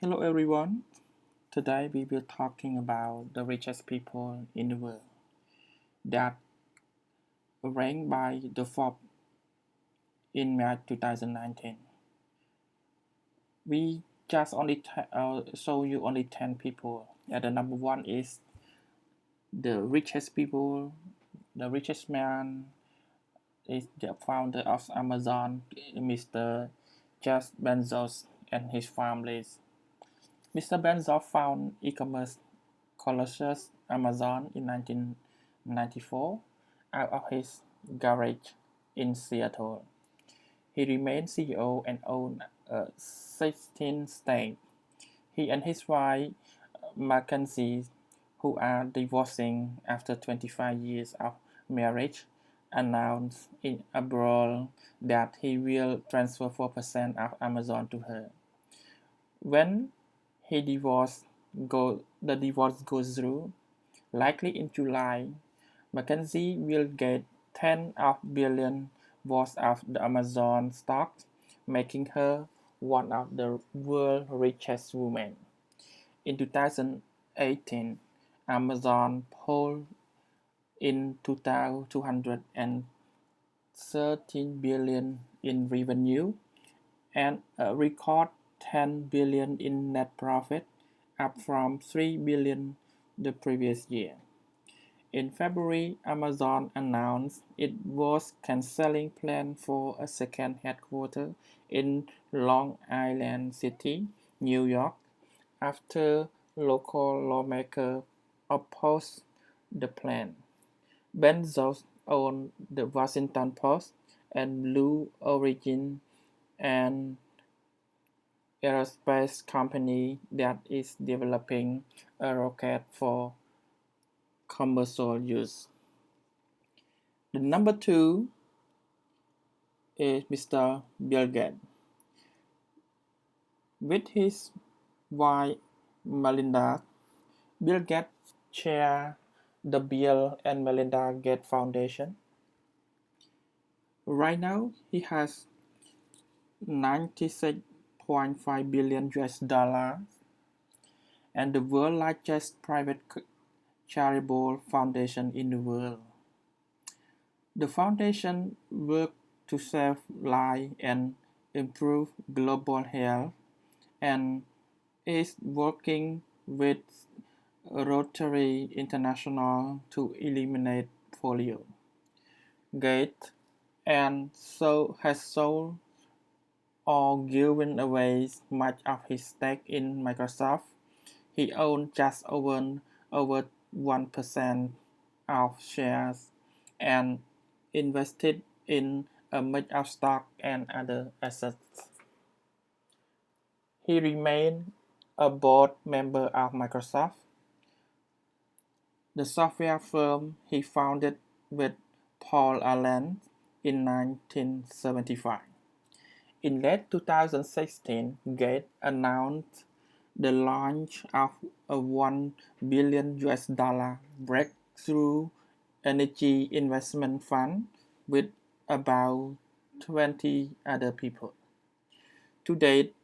Hello everyone. Today we will talking about the richest people in the world that ranked by the Forbes in March 2019. We just only show you only 10 people. And the number one is the richest people. The richest man is the founder of Amazon, Mr. Jeff Bezos and his families. Mr. Bezos found e-commerce colossus Amazon in 1994 out of his garage in Seattle. He remained CEO and owned a 16 stake. He and his wife, Mackenzie, who are divorcing after 25 years of marriage, announced in April that he will transfer 4% of Amazon to her. When he the divorce goes through, likely in July, Mackenzie will get 10 of billion worth of the Amazon stock, making her one of the world's richest women. In 2018, Amazon pulled in 213 billion in revenue and a record 10 billion in net profit, up from 3 billion the previous year. In February, Amazon announced it was canceling plans for a second headquarters in Long Island City, New York, after local lawmakers opposed the plan. Bezos owned the Washington Post and Blue Origin, an aerospace company that is developing a rocket for commercial use. The number two is Mr. Bill Gates. With his wife Melinda, Bill Gates chairs the Bill and Melinda Gates Foundation. Right now, he has 96.5 billion US dollars and the world's largest private charitable foundation in the world. The foundation works to save lives and improve global health and is working with Rotary International to eliminate polio. Gates and so has sold or given away much of his stake in Microsoft. He owns just over 1% of shares and invested in a mix of stock and other assets. He remained a board member of Microsoft, the software firm he founded with Paul Allen in 1975. In late 2016, Gates announced the launch of a 1 billion US dollar breakthrough energy investment fund with about 20 other people. To date,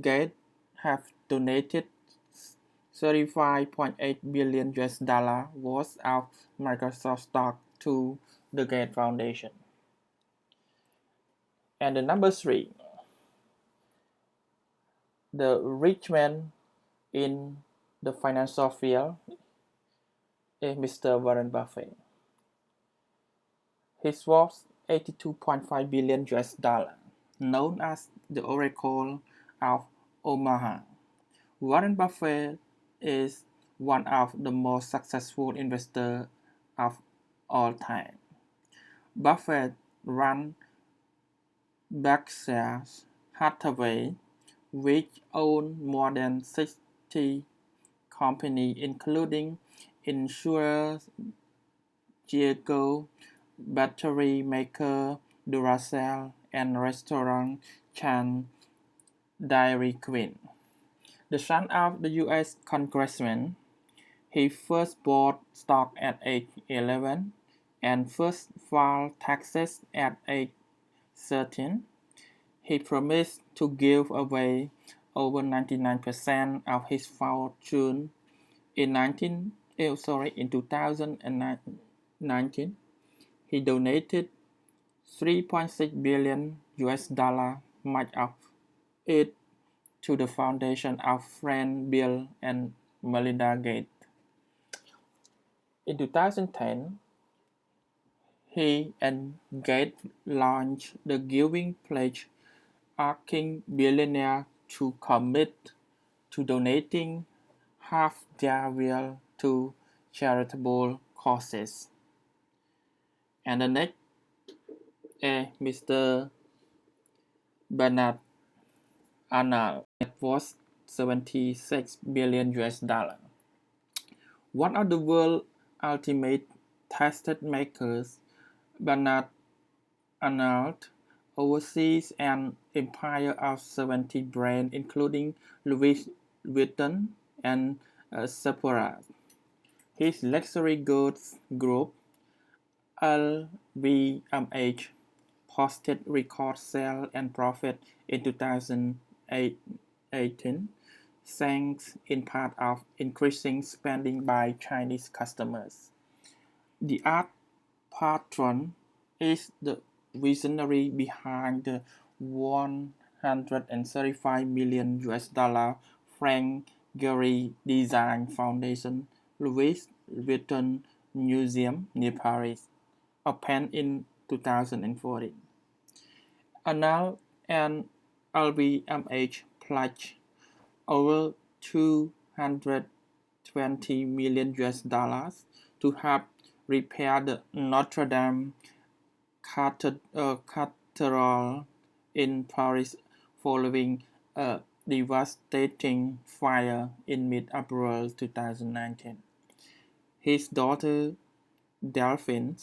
Gates have donated 35.8 billion US dollar worth of Microsoft stock to the Gates Foundation. And the number three, the rich man in the financial field is Mr. Warren Buffett. His worth 82.5 billion US dollar, known as the Oracle of Omaha. Warren Buffett is one of the most successful investors of all time. Buffett ran Berkshire Hathaway, which owned more than 60 companies including insurers, Geico, battery maker Duracell, and restaurant chain Dairy Queen. The son of the U.S. congressman, he first bought stock at age 11 and first filed taxes at age 13. He promised to give away over 99% of his fortune. In 2019, he donated $3.6 billion, much of it to the foundation of friend Bill and Melinda Gates. In 2010, he and Gates launched the Giving Pledge, asking billionaires to commit to donating half their wealth to charitable causes. And the next is Mr. Bernard Arnault. It was $76 billion. One of the world's ultimate taste makers, Bernard Arnault oversees an empire of 70 brands, including Louis Vuitton and Sephora. His luxury goods group, LVMH, posted record sales and profit in 2018, thanks in part of increasing spending by Chinese customers. The art patron is the visionary behind the $135 million Frank Gehry Design Foundation Louis Vuitton Museum near Paris, opened in 2014. Arnault and LVMH pledged over $220 million to help repair the Notre Dame Cathedral in Paris following a devastating fire in mid-April 2019. His daughter, Delphine,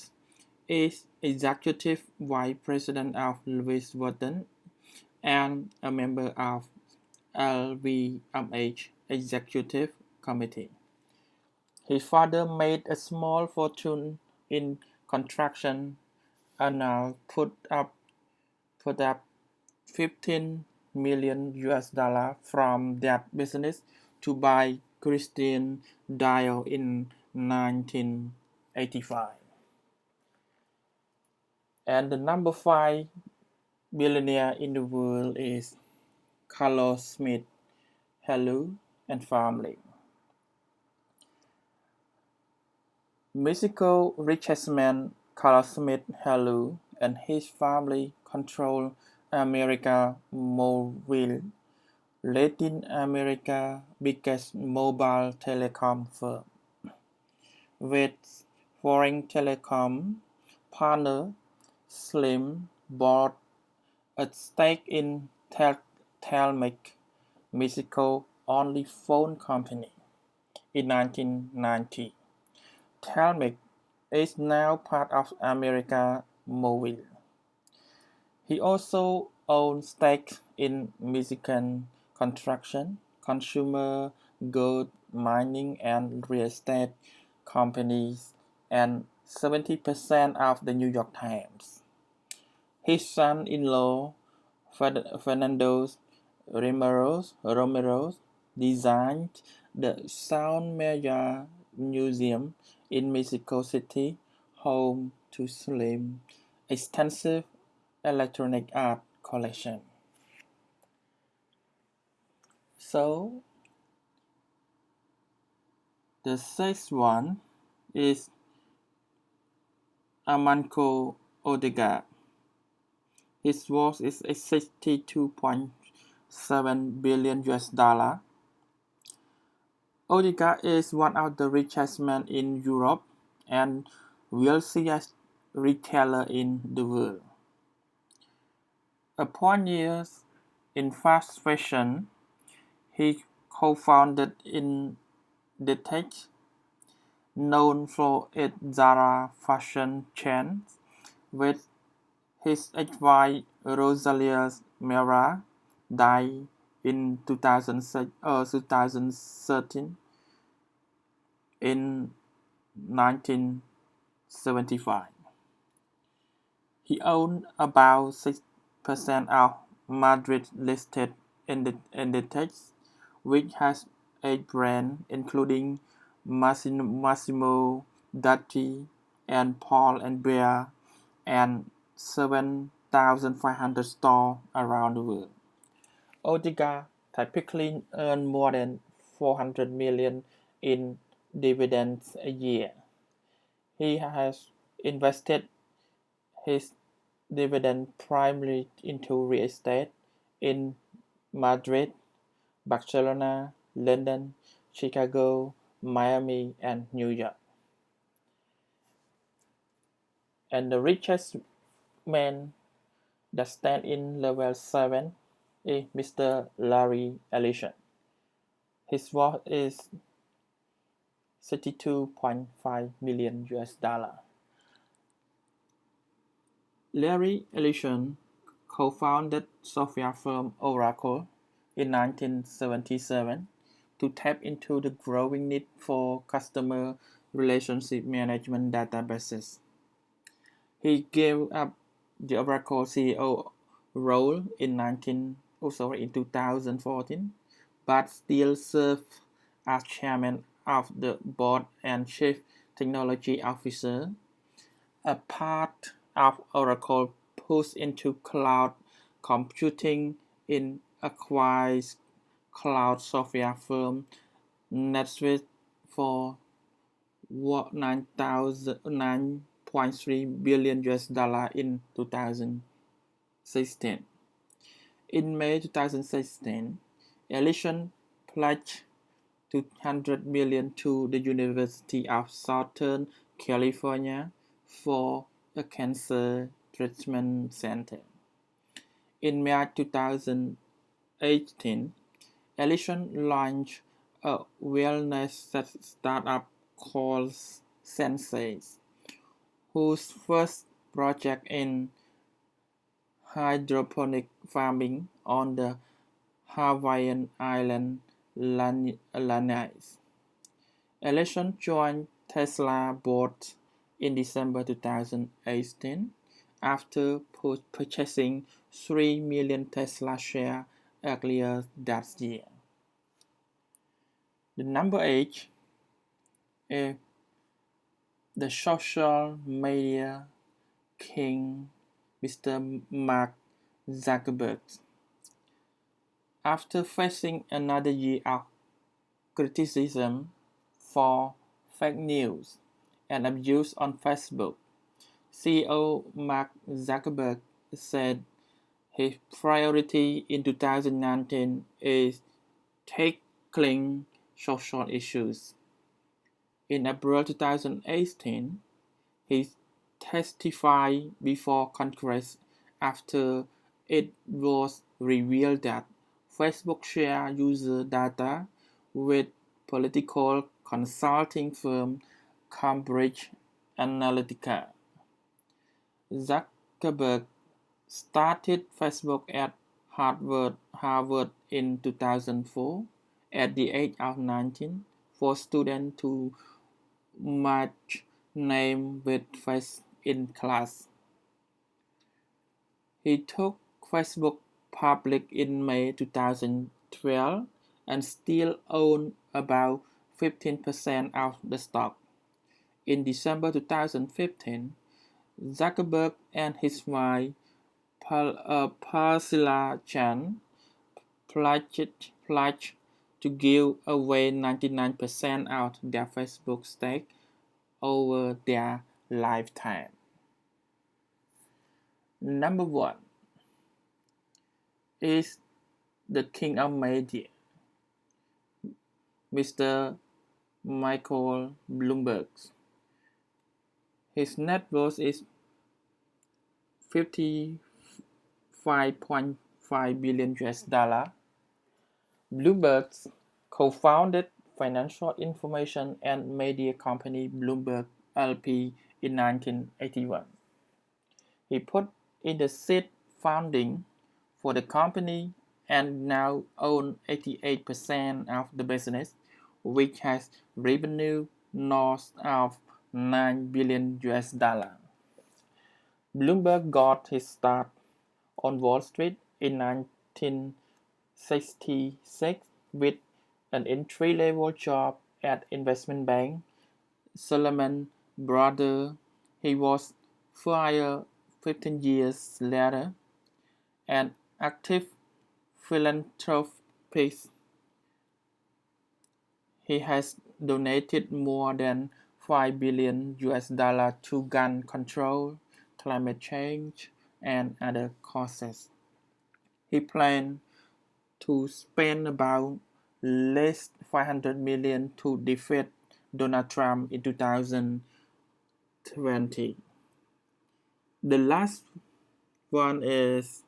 is Executive Vice President of Louis Vuitton and a member of LVMH Executive Committee. His father made a small fortune in construction. Arnault put up $15 million from that business to buy Christian Dior in 1985. And the number 5 billionaire in the world is Carlos Smith, Hello and family. Mexico's richest man, Carlos Smith Hello, and his family control America Mobile, Latin America's biggest mobile telecom firm. With foreign telecom partner Slim bought a stake in Telmex, Mexico's only phone company, in 1990. Telmex is now part of America Mobile. He also owns stakes in Mexican construction, consumer goods, mining, and real estate companies, and 70% of the New York Times. His son-in-law, Fernando Romero, designed the Sound Maya Museum in Mexico City, home to Slim's extensive electronic art collection. So, the sixth one is Armando Odegaard. His worth is $62.7 billion. Odegaard is one of the richest men in Europe and wealthiest retailer in the world. Upon years in fast fashion, he co-founded Inditex, known for its Zara fashion chain, with his ex-wife Rosalia Mera, died in 2013 in 1975. He owned about 6% of Madrid-listed Inditex, which has 8 brands including Massimo Dutti and Paul and Bear, and 7,500 stores around the world. Ortega typically earns more than 400 million in dividends a year. He has invested his dividend primarily into real estate in Madrid, Barcelona, London, Chicago, Miami, and New York. And the richest man that stands in level 7 is Mr. Larry Ellison. His worth is $62.5 million. Larry Ellison co-founded software firm Oracle in 1977 to tap into the growing need for customer relationship management databases. He gave up the Oracle CEO role in 2014, but still served as chairman of the board and chief technology officer. A part of Oracle push into cloud computing in acquired cloud software firm NetSuite for $9.3 billion in 2016. In May 2016, Ellison pledged $200 million to the University of Southern California for a cancer treatment center. In May 2018, Ellison launched a wellness startup called Senses, whose first project in hydroponic farming on the Hawaiian island Lanai. Ellison joined Tesla board in December 2018 after purchasing 3 million Tesla shares earlier that year. The number 8 is the social media king, Mr. Mark Zuckerberg. After facing another year of criticism for fake news and abuse on Facebook, CEO Mark Zuckerberg said his priority in 2019 is tackling social issues. In April 2018, he testified before Congress after it was revealed that Facebook shared user data with political consulting firm Cambridge Analytica. Zuckerberg started Facebook at Harvard in 2004 at the age of 19 for students to match name with face in class. He took Facebook public in May 2012 and still owns about 15% of the stock. In December 2015, Zuckerberg and his wife Priscilla Chan pledged to give away 99% of their Facebook stake over their lifetime. Number 1 is the king of media, Mr. Michael Bloomberg. His net worth is $55.5 billion. Bloomberg co-founded financial information and media company Bloomberg LP in 1981. He put in the seed funding for the company and now owns 88% of the business, which has revenue north of $9 billion. Bloomberg got his start on Wall Street in 19 66 with an entry-level job at investment bank Solomon Brothers. He was fired 15 years later. An active philanthropist, he has donated more than $5 billion to gun control, climate change, and other causes. He plans to spend about less $500 million to defeat Donald Trump in 2020. The last one is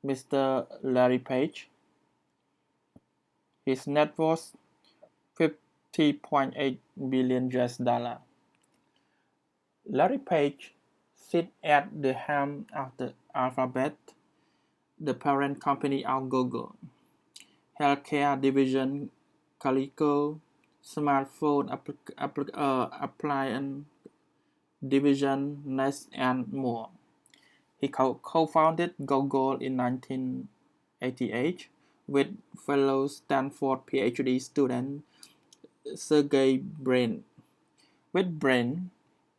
Mr. Larry Page. His net worth $50.8 billion. Larry Page sits at the helm of the Alphabet, the parent company of Google, healthcare division Calico, smartphone appliance division Nest, and more. He co-founded Google in 1988 with fellow Stanford PhD student Sergey Brin. With Brin,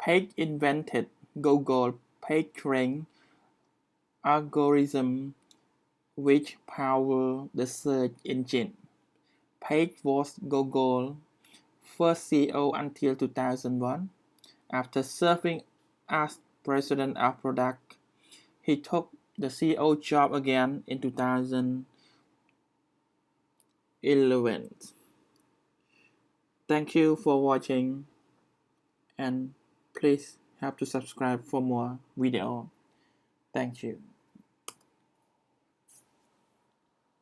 Page invented Google PageRank algorithm which powered the search engine. Page was Google's first CEO until 2001. After serving as president of product, he took the CEO job again in 2011. Thank you for watching, and please have to subscribe for more video. Thank you.